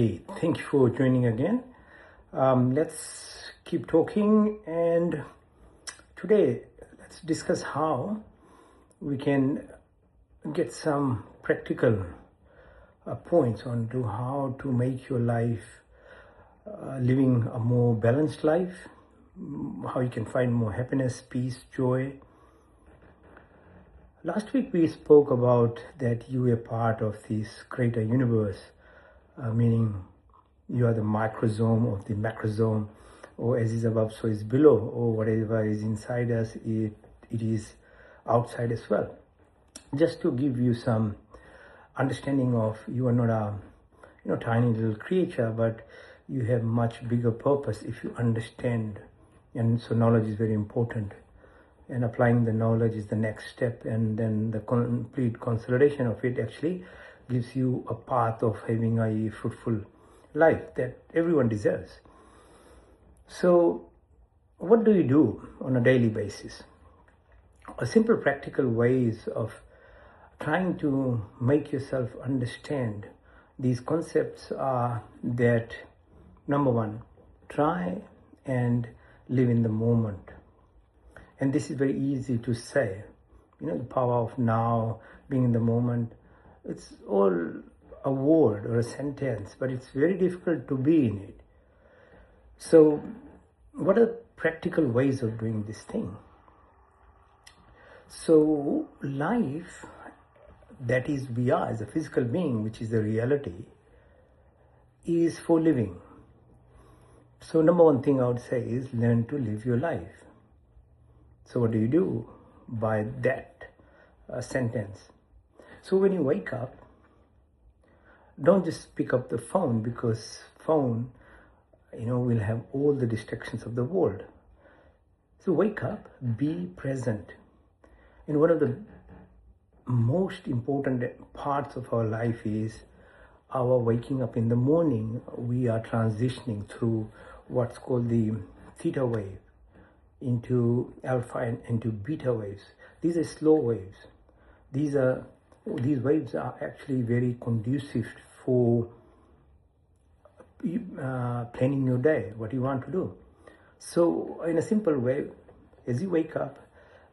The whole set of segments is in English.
Hey, thank you for joining again. Let's keep talking, and today let's discuss how we can get some practical points on to how to make your life living a more balanced life, how you can find more happiness, peace, joy. Last week we spoke about that you are part of this greater universe, meaning you are the microsome of the macrosome, or as is above so is below, or whatever is inside us, it is outside as well. Just to give you some understanding of, you are not a tiny little creature, but you have much bigger purpose if you understand. And so knowledge is very important, and applying the knowledge is the next step, and then the complete consolidation of it actually gives you a path of having a fruitful life that everyone deserves. So what do you do on a daily basis? A simple practical ways of trying to make yourself understand these concepts are that, number one, try and live in the moment. And this is very easy to say, the power of now, being in the moment. It's all a word or a sentence, but it's very difficult to be in it. So what are practical ways of doing this thing? So life, that is we are as a physical being, which is the reality, is for living. So number one thing I would say is learn to live your life. So what do you do by that sentence? So when you wake up, don't just pick up the phone, because phone, will have all the distractions of the world. So wake up, be present. And one of the most important parts of our life is our waking up in the morning. We are transitioning through what's called the theta wave into alpha and into beta waves. These are slow waves. These waves are actually very conducive for planning your day, what you want to do. So in a simple way, as you wake up,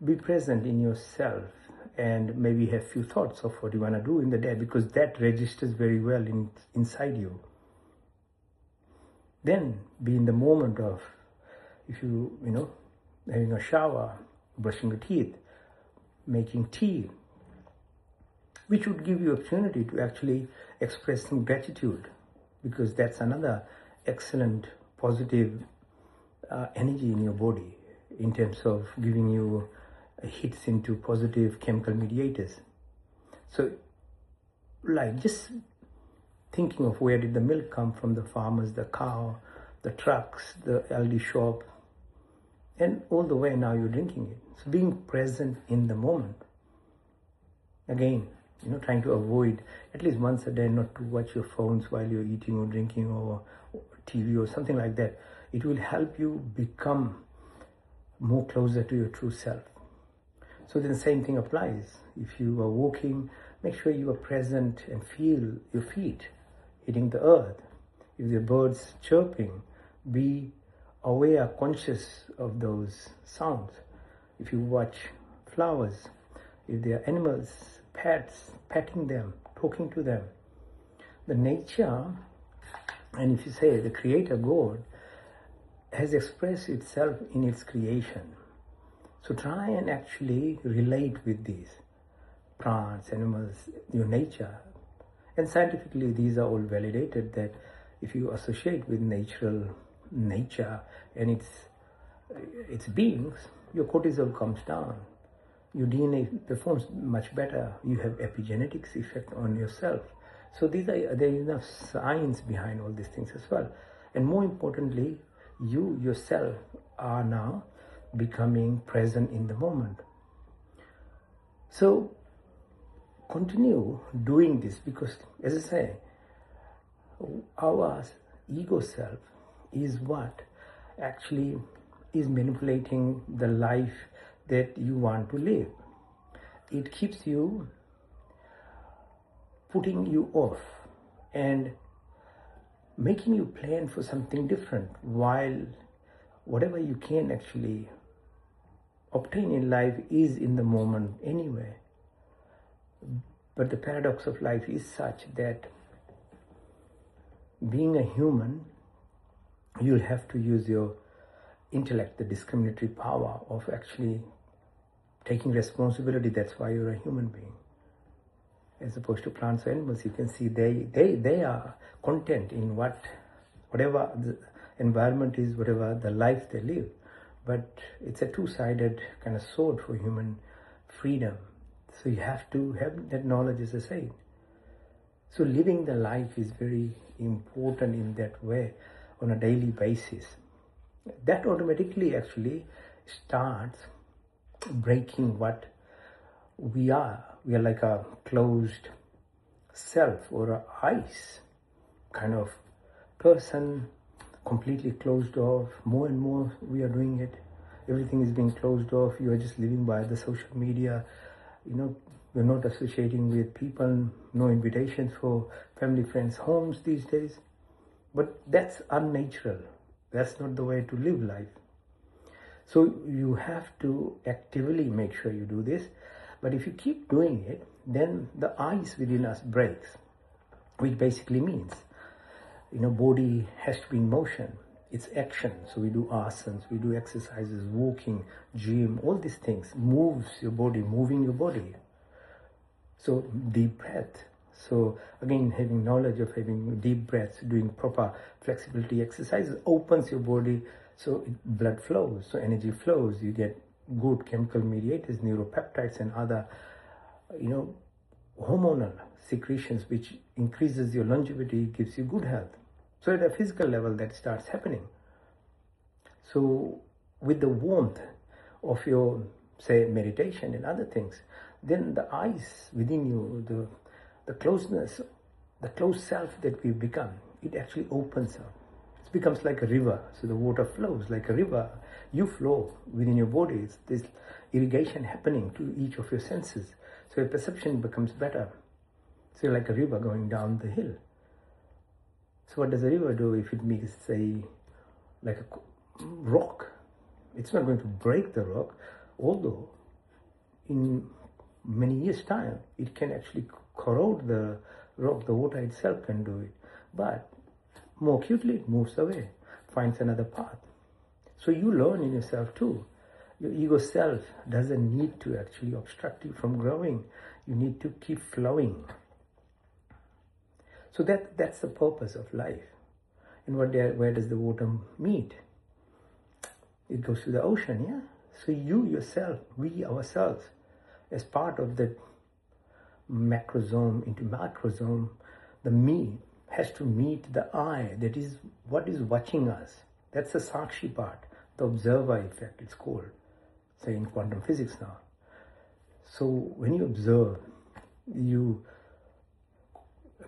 be present in yourself and maybe have few thoughts of what you want to do in the day, because that registers very well inside you. Then be in the moment of, if you having a shower, brushing your teeth, making tea, which would give you opportunity to actually express some gratitude, because that's another excellent positive energy in your body in terms of giving you hits into positive chemical mediators. So like just thinking of where did the milk come from, the farmers, the cow, the trucks, the Aldi shop, and all the way now you're drinking it. So being present in the moment. Again, trying to avoid at least once a day not to watch your phones while you're eating or drinking or TV or something like that. It will help you become more closer to your true self. So then the same thing applies. If you are walking, make sure you are present and feel your feet hitting the earth. If there are birds chirping, be aware, conscious of those sounds. If you watch flowers, if there are animals, pets, petting them, talking to them, the nature, and if you say the creator God has expressed itself in its creation. So try and actually relate with these plants, animals, your nature. And scientifically, these are all validated that if you associate with nature and its beings, your cortisol comes down. Your DNA performs much better. You have epigenetics effect on yourself. So there is enough science behind all these things as well. And more importantly, you yourself are now becoming present in the moment. So continue doing this, because as I say, our ego self is what actually is manipulating the life that you want to live. It keeps you putting you off and making you plan for something different, while whatever you can actually obtain in life is in the moment anyway. But the paradox of life is such that being a human, you'll have to use your intellect, the discriminatory power of actually taking responsibility. That's why you're a human being. As opposed to plants or animals, you can see they are content in whatever the environment is, whatever the life they live. But it's a two-sided kind of sword for human freedom. So you have to have that knowledge, as I say. So living the life is very important in that way on a daily basis. That automatically actually starts breaking what we are. We are like a closed self or an ice kind of person, completely closed off. More and more we are doing it. Everything is being closed off. You are just living by the social media. We're not associating with people, no invitations for family, friends, homes these days. But that's unnatural. That's not the way to live life. So you have to actively make sure you do this. But if you keep doing it, then the ice within us breaks, which basically means, body has to be in motion. It's action. So we do asanas, we do exercises, walking, gym, all these things moves your body, moving your body. So deep breath. So again, having knowledge of having deep breaths, doing proper flexibility exercises opens your body, so blood flows, so energy flows. You get good chemical mediators, neuropeptides and other, hormonal secretions, which increases your longevity, gives you good health. So at a physical level, that starts happening. So with the warmth of your, say, meditation and other things, then the ice within you, the closeness, the closed self that we've become, it actually opens up. It becomes like a river. So the water flows like a river. You flow within your body. It's this irrigation happening to each of your senses. So your perception becomes better. So you're like a river going down the hill. So what does a river do if it meets, say, like a rock? It's not going to break the rock, although in many years' time, it can actually corrode the rock. The water itself can do it. But more acutely, it moves away, finds another path. So you learn in yourself too. Your ego self doesn't need to actually obstruct you from growing. You need to keep flowing. So that's the purpose of life. And where does the water meet? It goes to the ocean, yeah? So you yourself, we ourselves, as part of the macrosome into macrosome, the me has to meet the I, that is what is watching us. That's the Sakshi part, the observer effect, it's called, say in quantum physics now. So when you observe, you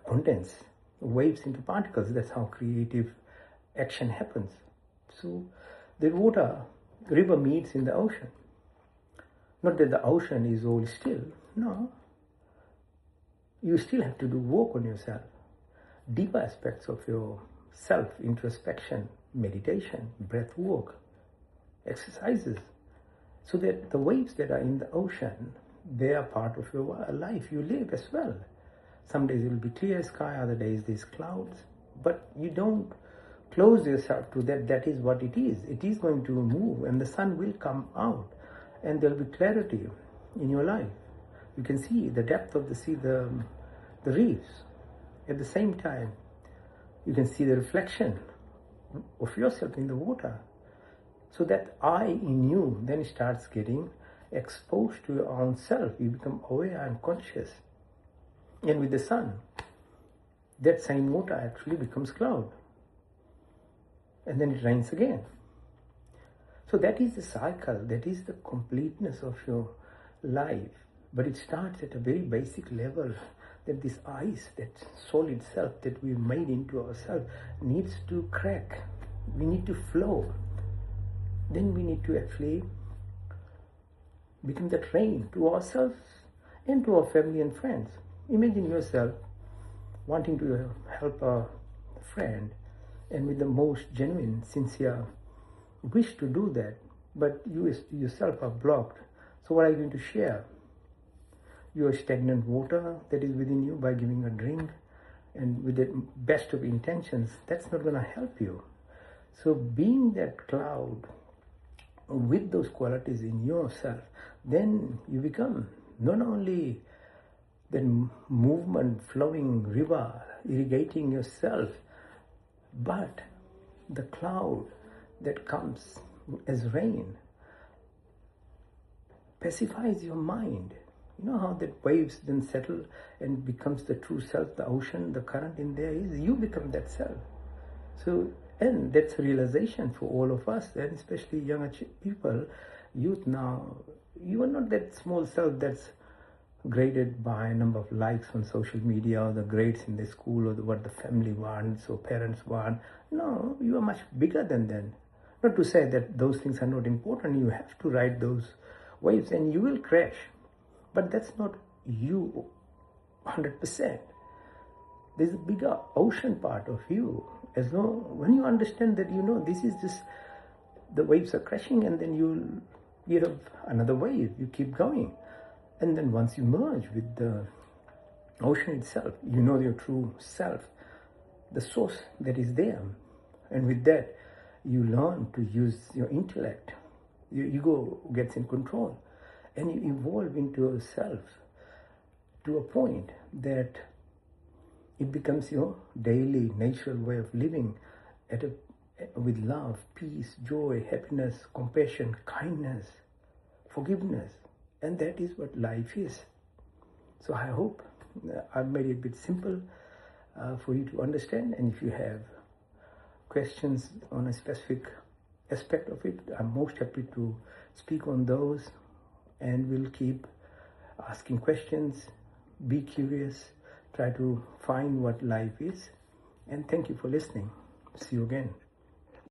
condense waves into particles. That's how creative action happens. So the river meets in the ocean. Not that the ocean is all still, no. You still have to do work on yourself. Deeper aspects of your self, introspection, meditation, breath work, exercises. So that the waves that are in the ocean, they are part of your life. You live as well. Some days it will be clear sky, other days there's clouds. But you don't close yourself to that. That is what it is. It is going to move and the sun will come out. And there'll be clarity in your life. You can see the depth of the sea, the reefs. At the same time, you can see the reflection of yourself in the water. So that I in you then starts getting exposed to your own self. You become aware and conscious. And with the sun, that same water actually becomes cloud. And then it rains again. So that is the cycle, that is the completeness of your life. But it starts at a very basic level, that this ice, that solid self that we've made into ourselves needs to crack. We need to flow. Then we need to actually become that rain to ourselves and to our family and friends. Imagine yourself wanting to help a friend and with the most genuine, sincere wish to do that, but you yourself are blocked. So what are you going to share? Your stagnant water that is within you by giving a drink and with the best of intentions, that's not going to help you. So being that cloud with those qualities in yourself, then you become not only the movement flowing river irrigating yourself, but the cloud that comes as rain pacifies your mind. You know how that waves then settle and becomes the true self, the ocean, the current in there is, you become that self. So, and that's a realization for all of us, and especially younger people, youth now, you are not that small self that's graded by a number of likes on social media or the grades in the school or what the family wants or parents want. No, you are much bigger than that. Not to say that those things are not important. You have to ride those waves and you will crash. But that's not you 100%. There's a bigger ocean part of you. As though when you understand that, you know, this is just the waves are crashing and then you have another wave. You keep going. And then once you merge with the ocean itself, you know your true self, the source that is there. And with that, you learn to use your intellect. Your ego gets in control. And you evolve into yourself to a point that it becomes your daily, natural way of living with love, peace, joy, happiness, compassion, kindness, forgiveness. And that is what life is. So I hope I've made it a bit simple for you to understand. And if you have questions on a specific aspect of it, I'm most happy to speak on those. And we'll keep asking questions, be curious, try to find what life is. And thank you for listening. See you again.